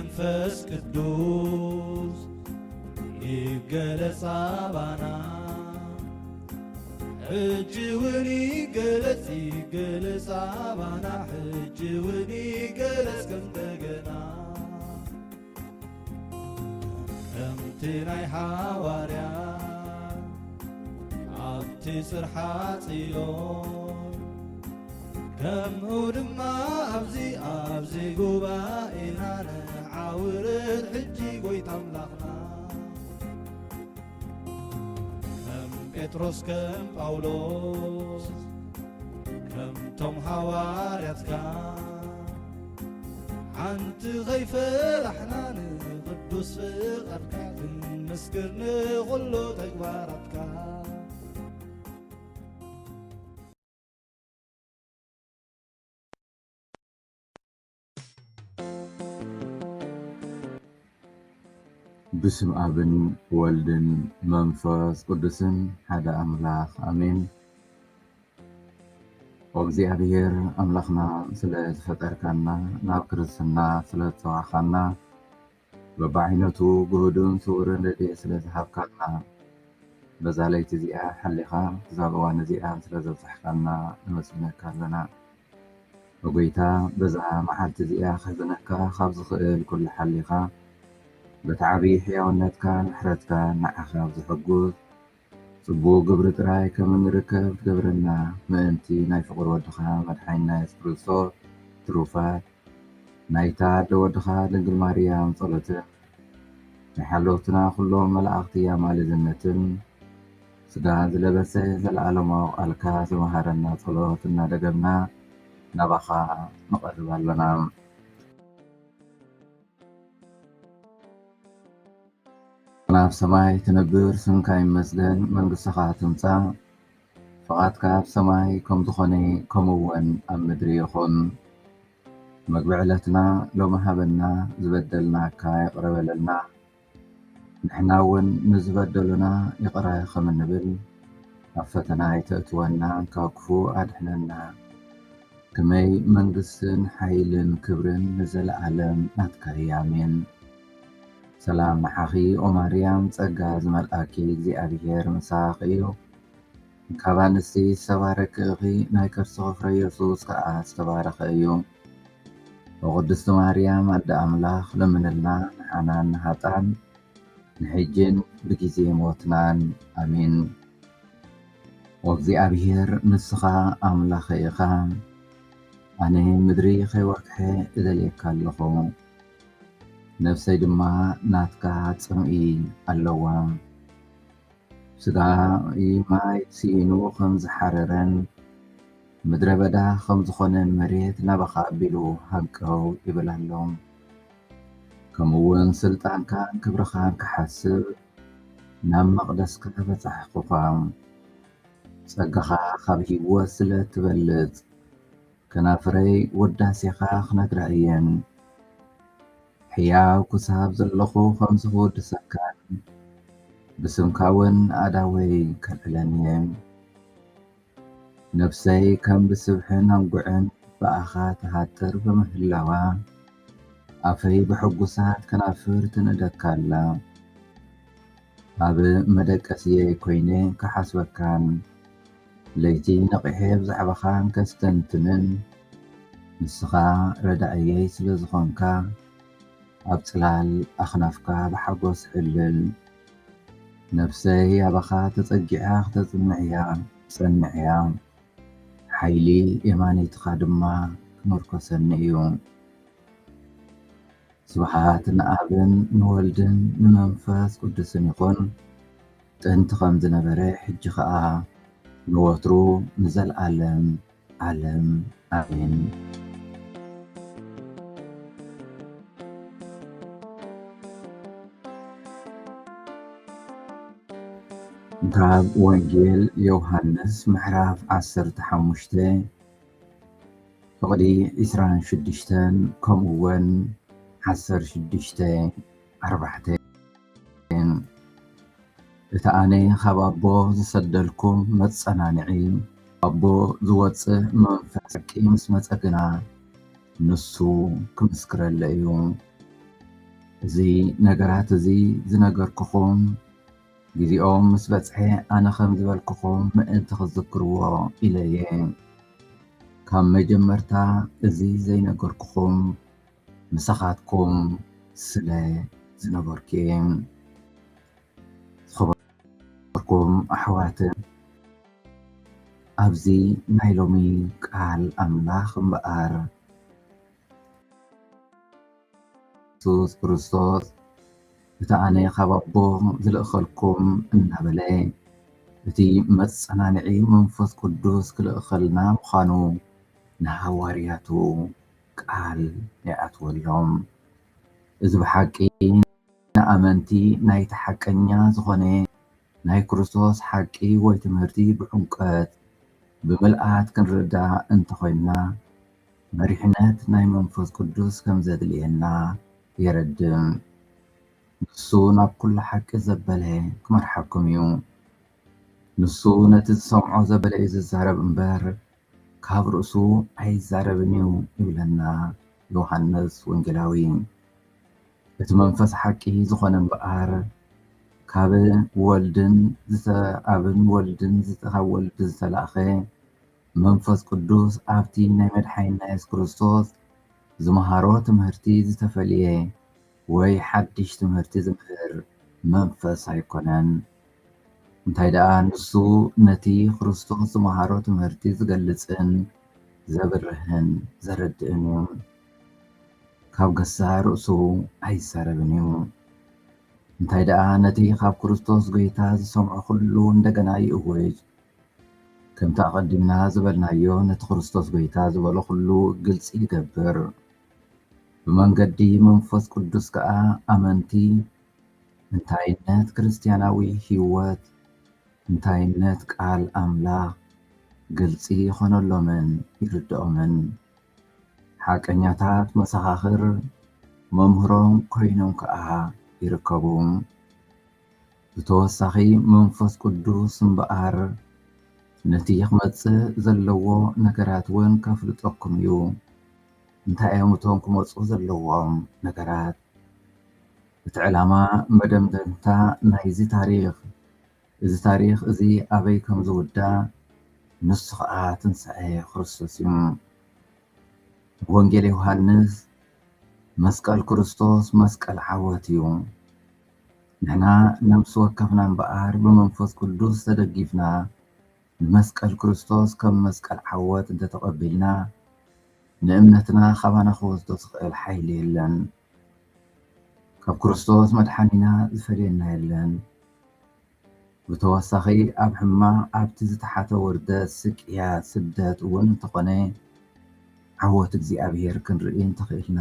መንፈስ ቅዱስ ይገለጽ አባና ሕጅውን ይገለጽ አባና ሕጅውን ይገለጽ ከምደገና ከምቲ ናይ ሓዋርያ ኣብቲ ጽርሓ ጽዮን ከምኡ ድማ ኣብዚ ጉባኤና ንዓውርድ ሕጂ ጐይታ ኣምላኽና ከም ጴጥሮስ ከም ጳውሎስ ከምቶም ሓዋርያትካ ሓንቲ ኸይፈላሕና ንቅዱስ ፍቓድካ ክንመስክር ንኹሉ ተግባራትካ بسم أبن والدن منفس قدسن هذا أملاخ أمين وبزيابير أملاخنا سلة فتركنا نابكرسنا سلة توعخنا ببعينتو جهدون سورن لدي سلة حبكنا بزالي تزيئة حلقة تزابوان زيئة سلة زبصحكنا نمسلنا كارلنا وقويتا بزا محل تزيئة خزنك خابز خيل كل حلقة بتعبي حيواناتك نحرتك نعخاب زحقوز صبو قبر تراي كمن ركب قبرنا ما انتي ناي فقر ودخا مدحين ناي سبرسو تروفات ناي تاد ودخا لنقل ماريام صلتن نحلوتنا كلهم ملأختي يا مال زنتن سداد لبسي زلعلم الكاس ومهارنا صلوتنا دقمنا نبخا نقرب لنا ناف سماي تنبر سنكاي مسجن من قصة تمسا فقط كاب سماي كم تخوني كمون أم مدري يخون مقبعلتنا لو مهبنا زبدلنا كاي قرب لنا نحناون نزبدلنا يقرأ خمن نبل أفتنا يتأتونا كاكفو أدحننا كمي من قصن حيلن كبرن نزل عالم نتكريامين سلام محاخي ومريم تسقاز ملأكي زي أبيهر مساقيو كابانسي سوارك اغي نايكر صغفر يسوس كأس تبارك ايو وقدست مريم أدى أملاخ لمن الله حنان هاتان نحجن بكيزي موتنان أمين وزي أبيهر نسخة أملاخ إيخان أني مدري خي وكحي إذا ليكالخو نفسي دما ناتكا تسمعي اللوام سدا ماي سينو خمز حررن مدربدا خمز خونن مريت نبخا بلو هنكو يبلالهم كمون سلطان كان كبرخان كحسب نام مقدس كتبتح قفام سقخا خبهي وسلة تبلد كنافري وداسيخا خنقرأيين حياو كساب زلخو خمس بود سكان بسمكاون أداوي كالعلانيم نفسي كان بسبحن أنقعن بأخات هاتر بمهلاوا أفي بحقوسات كنافر تندكالا أب مدك أسيه كويني كحسبكان ليتي نقحيب زعبخان كستنتنن نسخا ردعيي سلزخونكا أبطلال أخنافكا بحقوس حلل نفسي أبخا تتقعا تتنعيا سنعيا حيلي إيماني تخادما نوركو سنعيو سبحات نقابن نولدن نمنفاس قدسن يكون تنت خمز نبري حج خاء نوترو نزل عالم آمين كتاب وانجيل يوحنس محراف 15 فقدي 26 كمون 16 4 إتاني خبابو زسدلكم متصنانعي أبو زواتس منفسك إمس متأقنا نسو كمسكر الليون እዚ ነገራት እዚ ዝነገርኩኹም ግዚኦም ምስ በጽሐ ኣነ ከም ዝበልኩኹም ምእንቲ ክዝክርዎ ኢለ እየ። ካብ መጀመርታ እዚ ዘይነገርኩኹም ንስኻትኩም ስለ ዝነበርኩ እየ። ዝኸበርኩም ኣሕዋትን ኣብዚ ናይ ሎሚ ቃል ኣምላኽ እምበኣር ኢየሱስ ክርስቶስ እቲ ኣነ ካብ ኣቦ ዝልእኸልኩም እናበለ እቲ መጸናንዒ መንፈስ ቅዱስ ክልእኸልና ምዃኑ ንሃዋርያቱ ቃል ይኣትወሎም። እዚ ብሓቂ ንኣመንቲ ናይቲ ሓቀኛ ዝኾነ ናይ ክርስቶስ ሓቂ ወይ ትምህርቲ ብዕምቀት ብምልኣት ክንርዳእ እንተኾይንና መሪሕነት ናይ መንፈስ ቅዱስ ከም ዘድልየና የረድእ። ንሱ ናብ ኩሉ ሓቂ ዘበለ ክመርሐኩም እዩ። ንሱ ነቲ ዝሰምዖ ዘበለ እዩ ዝዛረብ እምበር ካብ ርእሱ ኣይዛረብን እዩ ይብለና ዮሃንስ ወንጌላዊ። እቲ መንፈስ ሓቂ ዝኾነ እምበኣር ካብ ወልድን ካብ ወልዲ ዝተላእኸ መንፈስ ቅዱስ ኣብቲ ናይ መድሓኒትና ኢየሱስ ክርስቶስ ዝመሃሮ ትምህርቲ ዝተፈልየ ወይ ሓድሽ ትምህርቲ ዝምህር መንፈስ ኣይኮነን። እንታይ ደኣ ንሱ ነቲ ክርስቶስ ዝመሃሮ ትምህርቲ ዝገልጽን ዘብርህን ዘረድእን እዩ። ካብ ገዛ ርእሱ ኣይዛረብን እዩ። እንታይ ደኣ ነቲ ካብ ክርስቶስ ጎይታ ዝሰምዖ ኩሉ እንደገና ይእወጅ። ከምቲ ኣቐዲምና ዝበልናዮ ነቲ ክርስቶስ ጎይታ ዝበሎ ኩሉ ግልፂ ይገብር። ብመንገዲ መንፈስ ቅዱስ ከዓ ኣመንቲ እንታይነት ክርስትያናዊ ህይወት እንታይነት ቃል ኣምላኽ ግልፂ ይኾነሎምን ይርድኦምን። ሓቀኛታት መሰኻኽር መምህሮም ኮይኖም ከዓ ይርከቡ። ብተወሳኺ መንፈስ ቅዱስ እምበኣር ነቲ ክመጽእ ዘለዎ ነገራት እውን ከፍልጠኩም እዩ። እንታይ እዮም እቶም ክመፁ ዘለዎም ነገራት? እቲ ዕላማ መደምደምታ ናይዚ ታሪኽ እዚ ታሪኽ እዚ ኣበይ ከም ዝውዳእ ንሱ ከዓ ትንሣኤ ክርስቶስ እዩ። ወንጌል ዮሃንስ መስቀል ክርስቶስ መስቀል ዓወት እዩ። ንሕና ነብሲ ወከፍና እምበኣር ብመንፈስ ቅዱስ ተደጊፍና ንመስቀል ክርስቶስ ከም መስቀል ዓወት እንተተቐቢልና ንእምነትና ኻባና ክወስዶ ዝኽእል ሓይሊ የለን። ካብ ክርስቶስ መድሓኒና ዝፈልየና የለን። ብተወሳኺ ኣብ ሕማቕ ኣብቲ ዝተሓተ ውርደት ስቅያት ስደት እውን እንተኾነ ዓወት እግዚኣብሔር ክንርኢ እንተኽእልና።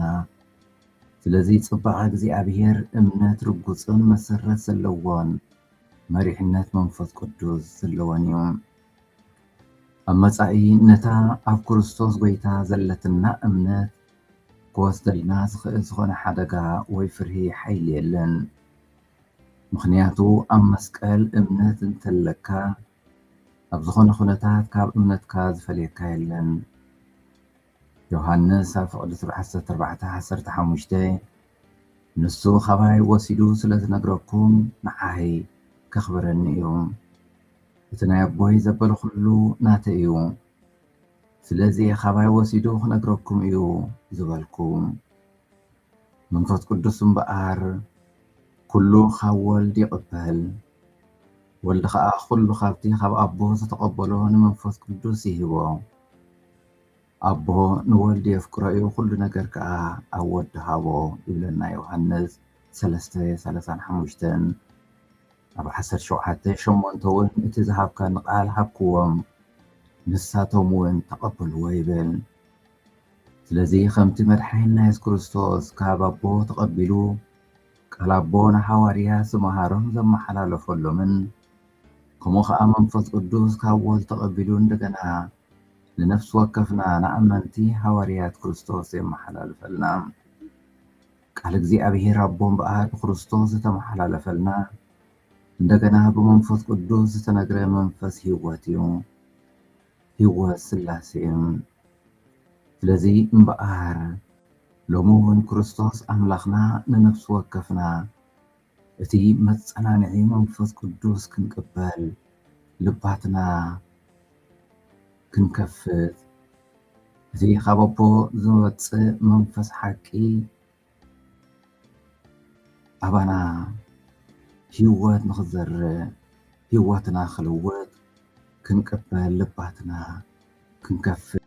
ስለዚ ጽባቐ እግዚኣብሔር እምነት ርጉፅን መሰረት ዘለዎን መሪሕነት መንፈስ ቅዱስ ዘለዎን እዩ። ኣብ መጻኢ ነታ ኣብ ክርስቶስ ጎይታ ዘለትና እምነት ክወስደልና ዝኽእል ዝኾነ ሓደጋ ወይ ፍርሂ ሓይሊ የለን። ምኽንያቱ ኣብ መስቀል እምነት እንተለካ ኣብ ዝኾነ ኩነታት ካብ እምነትካ ዝፈልየካ የለን። ዮሃንስ ኣብ ፍቕዲ 14:15 ንሱ ኻባይ ወሲዱ ስለ ዝነግረኩም ንዓይ ከኽብረኒ እዩ። እቲ ናይ ኣቦይ ዘበለ ኩሉ ናተይ እዩ። ስለዚ ኻባይ ወሲዱ ክነግረኩም እዩ ዝበልኩም። መንፈስ ቅዱስ እምበኣር ኩሉ ካብ ወልዲ ይቕበል፣ ወልዲ ከዓ ኩሉ ካብቲ ካብ ኣቦ ዝተቐበሎ ንመንፈስ ቅዱስ ይሂቦ። ኣቦ ንወልዲ የፍቅሮ እዩ፣ ኩሉ ነገር ከዓ ኣብ ወዲ ሃቦ ይብለና ዮሃንስ 3:35። ኣብ 17:8 እውን እቲ ዝሃብካኒ ቃል ሃብክዎም ንሳቶም እውን ተቐበልዎ ይብል። ስለዚ ከምቲ መድሓኒና ኢየሱስ ክርስቶስ ካብ ኣቦ ተቐቢሉ ቃል ኣቦ ንሓዋርያት ዝመሃሮም ዘመሓላለፈሎምን ከምኡ ከዓ መንፈስ ቅዱስ ካብ ወልዲ ተቐቢሉ እንደገና ንነፍሲ ወከፍና ንኣመንቲ ሃዋርያት ክርስቶስ የመሓላልፈልና። ቃል እግዚኣብሔር ኣቦ እምበኣር ብክርስቶስ ዝተመሓላለፈልና እንደገና ብመንፈስ ቅዱስ ዝተነግረ መንፈስ ህይወት እዩ፣ ህይወት ስላሴ እዩ። ስለዚ እምበኣር لمون كريستوس أملاخنا ننفس وكفنا اتي متصنا نعيم منفس قدوس كنقبل لباتنا كنكفت اتي خبابو زوت منفس حقي أبانا هيوات نخزر هيواتنا خلوات كنقبل لباتنا كنكفت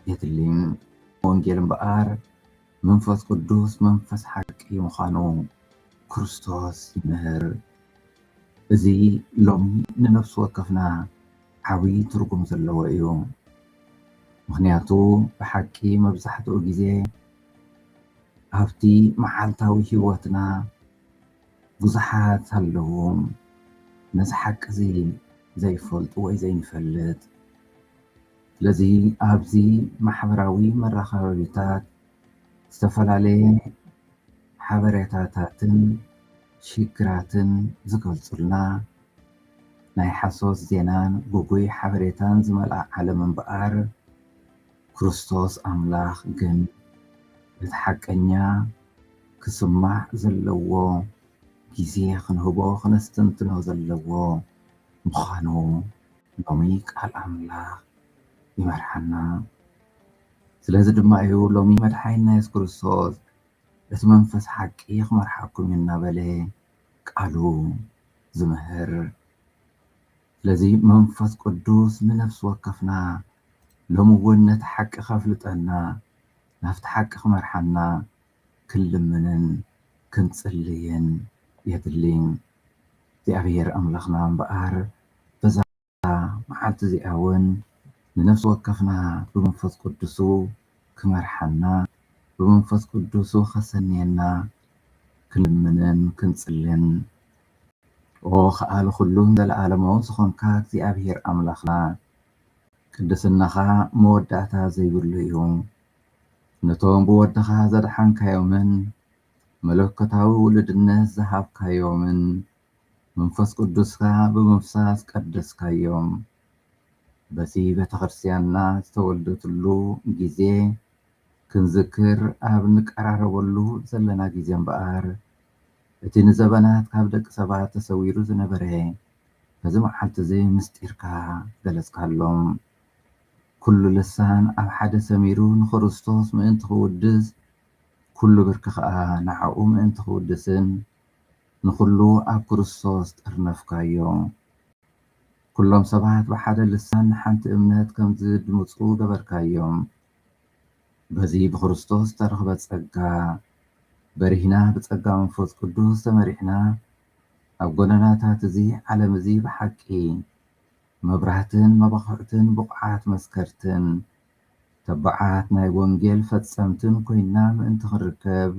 يتلين ወንጌል እምበኣር መንፈስ ቅዱስ መንፈስ ሓቂ ምዃኑ ክርስቶስ ይምህር። እዚ ሎሚ ንነፍሲ ወከፍና ዓብዪ ትርጉም ዘለዎ እዩ። ምክንያቱ ብሓቂ መብዛሕትኡ ግዜ ኣብቲ መዓልታዊ ሂወትና ብዙሓት ኣለዉ ነዚ ሓቂ እዚ ዘይፈልጡ ወይ ዘይንፈልጥ። ስለዚ ኣብዚ ማሕበራዊ መራኸቢታት ዝተፈላለየ ሓበሬታታትን ሽግራትን ዝገልጹልና ናይ ሓሶት ዜናን ጉጉይ ሓበሬታን ዝመልኣ ዓለም እምበኣር ክርስቶስ ኣምላኽ ግን እቲ ሓቀኛ ክስማዕ ዘለዎ ግዜ ክንህቦ ክነስትንትኖ ዘለዎ ምዃኑ ሎሚ ቃል ኣምላኽ ይመርሐና። ስለዚ ድማ እዩ ሎሚ መድሓኒትና ኢየሱስ ክርስቶስ እቲ መንፈስ ሓቂ ክመርሐኩም እናበለ ቃሉ ዝምህር። ስለዚ መንፈስ ቅዱስ ንነፍሲ ወከፍና ሎሚ እውን ነቲ ሓቂ ከፍልጠና ናብቲ ሓቂ ክመርሐና ክንልምንን ክንጽልይን የድሊ። እግዚኣብሔር ኣምላኽና እምበኣር በዛ መዓልቲ እዚኣ እውን ንነፍሲ ወከፍና ብመንፈስ ቅዱሱ ክመርሐና ብመንፈስ ቅዱሱ ከሰንየና ክንልምንን ክንጽልን። ኦ ከኣለ ኩሉን ዘለዓለማውን ዝኾንካ እግዚኣብሔር ኣምላኽና ቅድስናኻ መወዳእታ ዘይብሉ እዩ። ነቶም ብወድኻ ዘድሓንካዮምን መለኮታዊ ውልድነት ዝሃብካዮምን መንፈስ ቅዱስካ ብምፍሳስ ቀደስካዮም በዚ ቤተክርስትያንና ዝተወልደትሉ ግዜ ክንዝክር ኣብ ንቀራረበሉ ዘለና ግዜ እምበኣር እቲ ንዘበናት ካብ ደቂ ሰባት ተሰዊሩ ዝነበረ በዚ መዓልቲ እዚ ምስጢርካ ገለጽካሎም። ኩሉ ልሳን ኣብ ሓደ ሰሚሩ ንክርስቶስ ምእንቲ ክውድስ ኩሉ ብርኪ ከዓ ንዓኡ ምእንቲ ክውድስን ንኩሉ ኣብ ክርስቶስ ጠርነፍካዮ። ኩሎም ሰባት ብሓደ ልሳን ሓንቲ እምነት ከም ዝድምፁ ገበርካዮም። በዚ ብክርስቶስ ተረኽበ ጸጋ በሪህና ብጸጋ መንፈስ ቅዱስ ተመሪሕና ኣብ ጎደናታት እዚ ዓለም እዚ ብሓቂ መብራህትን መባኽዕትን ብቑዓት መስከርትን ተባዓት ናይ ወንጌል ፈጸምትን ኮይና ምእንቲ ክንርከብ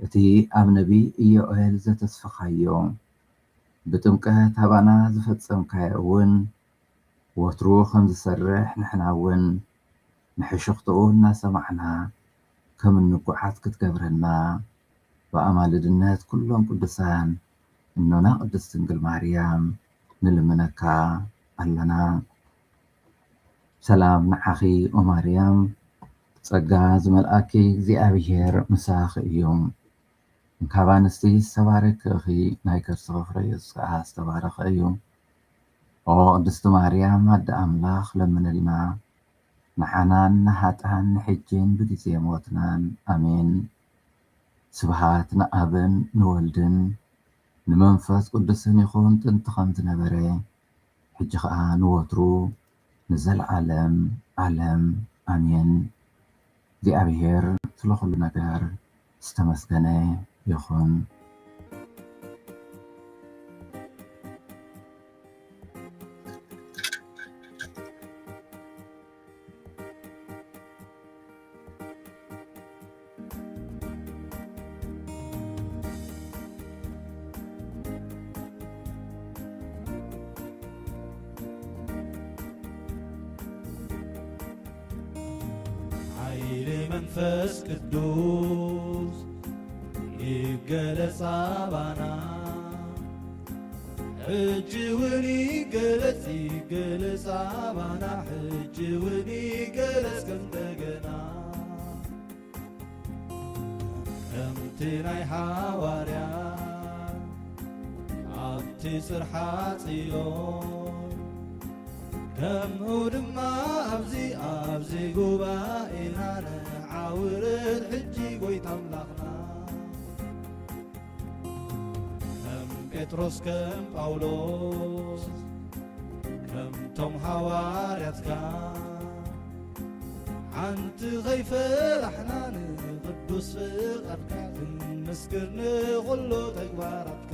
እቲ ኣብ ነቢይ ኢዮኤል ዘተስፋኻዮ ብጥምቀት ሃባና ዝፈጸምካዮ እውን ወትሩ ከም ዝሰርሕ ንሕና እውን ንሕሽኽትኡ እናሰማዕና ከም እንጓዓዝ ክትገብረና ብኣማልድነት ኩሎም ቅዱሳን እኖና ቅድስት ድንግል ማርያም ንልምነካ ኣለና። ሰላም ንዓኺ ኦ ማርያም ጸጋ ዝመልአኪ እግዚኣብሔር ምሳኺ እዩ። እንካብ ኣንስቲ ዝተባረኪ ኢኺ ናይ ከርስኺ ፍረ ኢየሱስ ከዓ ዝተባረኸ እዩ። ኦ ቅድስቲ ማርያም ኣደ ኣምላኽ ለምንልና ንዓናን ንሃጣን ንሕጅን ብግዜ ሞትናን ኣሜን። ስብሃት ንኣብን ንወልድን ንመንፈስ ቅዱስን ይኹን ጥንቲ ከም ዝነበረ ሕጂ ከዓ ንወትሩ ንዘለዓለም ዓለም ኣሜን። እግዚኣብሔር ስለኩሉ ነገር ዝተመስገነ ይኹን። ኃይል መንፈስ ቅዱስ ይገለጽ አባና ሕጂ እውን ይገለጽ አባና ሕጂ እውን ይገለጽ እንደገና ناي حواريا عبتي صرحة صيون كم هدما أبزي قبائنا نعاور الحجي قويت أملاخنا كم بطرس كم باولوس كم توم حوارياتك عنت غيفر احنا قدوس فقدك نسكر نغلو تكبارتك